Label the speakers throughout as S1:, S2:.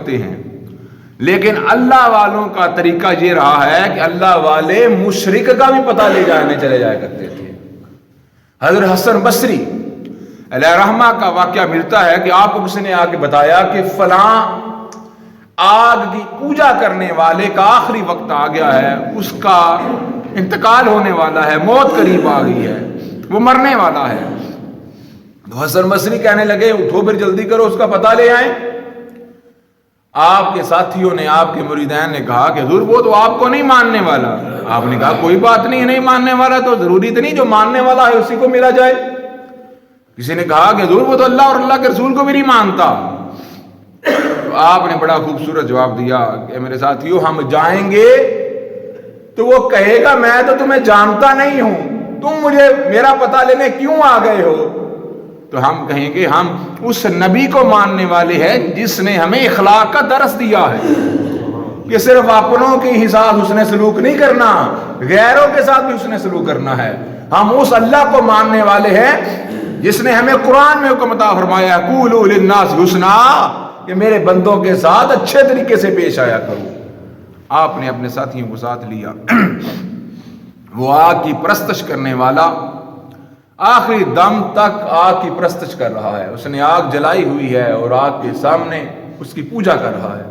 S1: کرتے ہیں، لیکن اللہ والوں کا طریقہ یہ رہا ہے کہ اللہ والے مشرک کا بھی پتہ لے جانے چلے جایا کرتے تھے۔ حضرت حسن بصری علیہ رحمہ کا واقعہ ملتا ہے کہ آپ کو کسی نے آ کے بتایا کہ فلاں آگ کی پوجا کرنے والے کا آخری وقت آ گیا ہے، اس کا انتقال ہونے والا ہے، موت قریب آ گئی ہے، وہ مرنے والا ہے۔ تو حسن بصری کہنے لگے اٹھو پھر جلدی کرو، اس کا پتہ لے آئیں۔ آپ کے ساتھیوں نے، آپ کے مریدین نے کہا کہ حضور وہ تو آپ کو نہیں ماننے والا۔ آپ نے کہا کوئی بات نہیں، نہیں ماننے والا تو ضروری تو نہیں جو ماننے والا ہے اسی کو ملا جائے۔ کسی نے کہا کہ حضور وہ تو اللہ اور اللہ کے رسول کو بھی نہیں مانتا۔ تو آپ نے بڑا خوبصورت جواب دیا کہ میرے ساتھیوں ہم جائیں گے تو وہ کہے گا میں تو تمہیں جانتا نہیں ہوں، تم مجھے میرا پتہ لینے کیوں آ گئے ہو؟ تو ہم کہیں گے ہم اس نبی کو ماننے والے ہیں جس نے ہمیں اخلاق کا درس دیا ہے کہ صرف اپنوں کے ساتھ حسن سلوک نہیں کرنا، غیروں کے ساتھ بھی حسن سلوک کرنا ہے۔ ہم اس اللہ کو ماننے والے ہیں جس نے ہمیں قرآن میں حکم عطا فرمایا قولوا للناس حسنا، کہ میرے بندوں کے ساتھ اچھے طریقے سے پیش آیا کرو۔ آپ نے اپنے ساتھیوں کو ساتھ لیا۔ وہ آگ کی پرستش کرنے والا آخری دم تک آگ کی پرستش کر رہا ہے، اس نے آگ جلائی ہوئی ہے اور آگ کے سامنے اس کی پوجا کر رہا ہے۔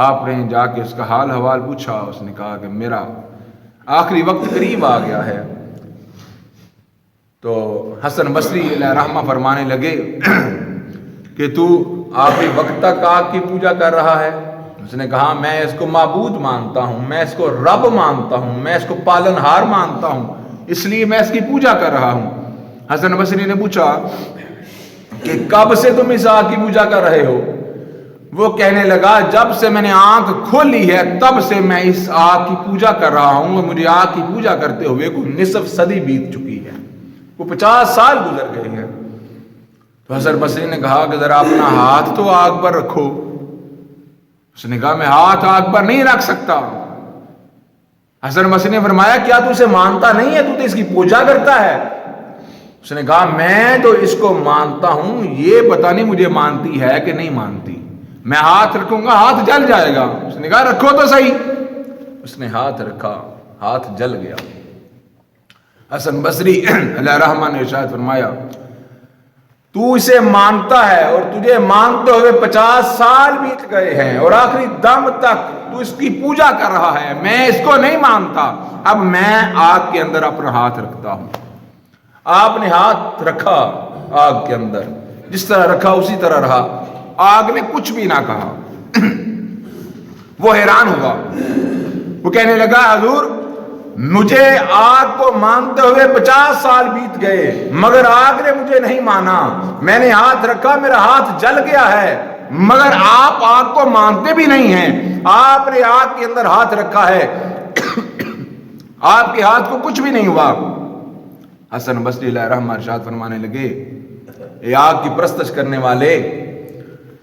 S1: آپ نے جا کے اس کا حال حوال پوچھا، اس نے کہا کہ میرا آخری وقت قریب آ گیا ہے۔ تو حسن بصری علیہ رحمہ فرمانے لگے کہ تو آخری وقت تک آگ کی پوجا کر رہا ہے؟ اس نے کہا میں اس کو معبود مانتا ہوں، میں اس کو رب مانتا ہوں، میں اس کو پالنہار مانتا ہوں، اس لیے میں اس کی پوجا کر رہا ہوں۔ حسن بصری نے پوچھا کہ کب سے تم اس آگ کی پوجا کر رہے ہو؟ وہ کہنے لگا جب سے میں نے آنکھ کھولی ہے تب سے میں اس آگ کی پوجا کر رہا ہوں، اور مجھے آگ کی پوجا کرتے ہوئے کوئی نصف صدی بیت چکی ہے، وہ 50 سال گزر گئے ہیں۔ تو حسن بصری نے کہا کہ ذرا اپنا ہاتھ تو آگ پر رکھو۔ اس نے کہا میں ہاتھ آگ پر نہیں رکھ سکتا۔ حسن بصری نے فرمایا کیا تو اسے مانتا نہیں ہے، تو اس کی پوجا کرتا ہے؟ اس نے کہا میں تو اس کو مانتا ہوں، یہ پتہ نہیں مجھے مانتی ہے کہ نہیں مانتی، میں ہاتھ رکھوں گا ہاتھ جل جائے گا۔ اس نے کہا رکھو تو صحیح۔ اس نے ہاتھ رکھا، ہاتھ جل گیا۔ حسن بصری علیہ رحمہ نے ارشاد فرمایا تو اسے مانتا ہے اور تجھے مانتے ہوئے 50 سال بیت گئے ہیں اور آخری دم تک تو اس کی پوجا کر رہا ہے، میں اس کو نہیں مانتا، اب میں آگ کے اندر اپنا ہاتھ رکھتا ہوں۔ آپ نے ہاتھ رکھا آگ کے اندر، جس طرح رکھا اسی طرح رہا، آگ نے کچھ بھی نہ کہا۔ وہ حیران ہوا، وہ کہنے لگا حضور مجھے آگ کو مانتے ہوئے 50 سال بیت گئے مگر آگ نے مجھے نہیں مانا، میں نے ہاتھ رکھا میرا ہاتھ جل گیا ہے، مگر آپ آگ کو مانتے بھی نہیں ہیں، آپ نے آگ کے اندر ہاتھ رکھا ہے آپ کے ہاتھ کو کچھ بھی نہیں ہوا۔ حسن بصری علیہ رحمہ ارشاد فرمانے لگے اے آگ کی پرستش کرنے والے،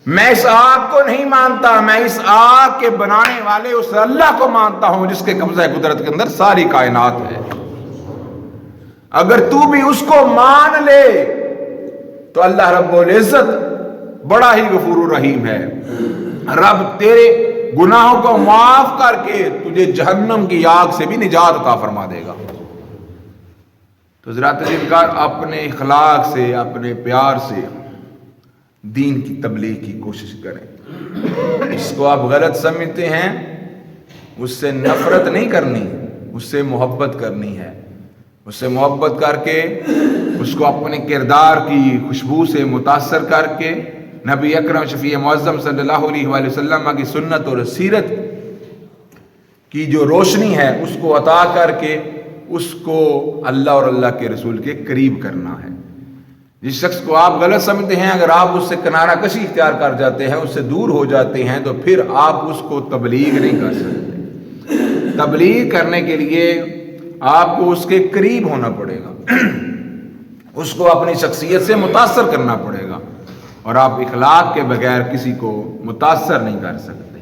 S1: میں اس آگ کو نہیں مانتا، میں اس آگ کے بنانے والے اس اللہ کو مانتا ہوں جس کے قبضہ قدرت کے اندر ساری کائنات ہے۔ اگر تو بھی اس کو مان لے تو اللہ رب العزت بڑا ہی غفور الرحیم ہے، رب تیرے گناہوں کو معاف کر کے تجھے جہنم کی آگ سے بھی نجات عطا فرما دے گا۔ تو ذرا تجربکار اپنے اخلاق سے، اپنے پیار سے دین کی تبلیغ کی کوشش کریں۔ اس کو آپ غلط سمجھتے ہیں، اس سے نفرت نہیں کرنی، اس سے محبت کرنی ہے، اس سے محبت کر کے اس کو اپنے کردار کی خوشبو سے متاثر کر کے نبی اکرم شفیع معظم صلی اللہ علیہ وآلہ وسلم کی سنت اور سیرت کی جو روشنی ہے اس کو عطا کر کے اس کو اللہ اور اللہ کے رسول کے قریب کرنا ہے۔ جس شخص کو آپ غلط سمجھتے ہیں اگر آپ اس سے کنارہ کشی اختیار کر جاتے ہیں، اس سے دور ہو جاتے ہیں، تو پھر آپ اس کو تبلیغ نہیں کر سکتے۔ تبلیغ کرنے کے لیے آپ کو اس کے قریب ہونا پڑے گا، اس کو اپنی شخصیت سے متاثر کرنا پڑے گا، اور آپ اخلاق کے بغیر کسی کو متاثر نہیں کر سکتے۔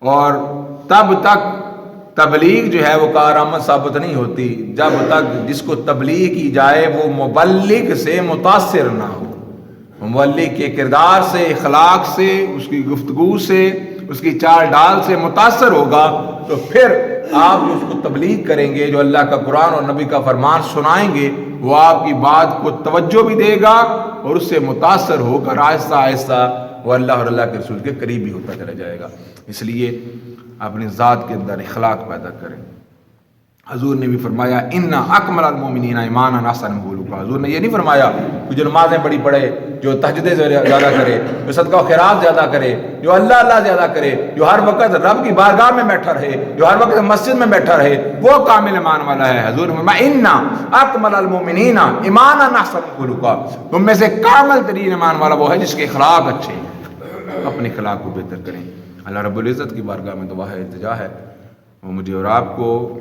S1: اور تب تک تبلیغ جو ہے وہ کارآمد ثابت نہیں ہوتی جب تک جس کو تبلیغ کی جائے وہ مبلغ سے متاثر نہ ہو، مولی کے کردار سے، اخلاق سے، اس کی گفتگو سے، اس کی چال ڈال سے متاثر ہوگا تو پھر آپ جو اس کو تبلیغ کریں گے، جو اللہ کا قرآن اور نبی کا فرمان سنائیں گے، وہ آپ کی بات کو توجہ بھی دے گا اور اس سے متاثر ہو کر آہستہ آہستہ وہ اللہ اور اللہ کے رسول کے قریب بھی ہوتا چلا جائے گا۔ اس لیے اپنی ذات کے اندر اخلاق پیدا کریں۔ حضور نے بھی فرمایا اِنَّ أَكْمَلَ الْمُؤْمِنِينَ إِيمَانًا أَحْسَنُهُمْ خُلُقًا۔ حضور نے یہ نہیں فرمایا کہ جو نمازیں بڑی پڑھے، جو تہجدیں زیادہ کرے، جو صدقہ و خیرات زیادہ کرے، جو اللہ زیادہ کرے، جو ہر وقت رب کی بارگاہ میں بیٹھا رہے، جو ہر وقت مسجد میں بیٹھا رہے، وہ کامل ایمان والا ہے۔ حضور نے فرمایا اِنَّ أَكْمَلَ الْمُؤْمِنِينَ إِيمَانًا أَحْسَنُهُمْ خُلُقًا۔ تم میں سے کامل ترین ایمان والا وہ ہے جس کے اخلاق اچھے ہیں۔ اپنے اخلاق کو بہتر کریں۔ اللہ رب العزت کی بارگاہ میں دعا ہے، التجا ہے، وہ مجھے اور آپ کو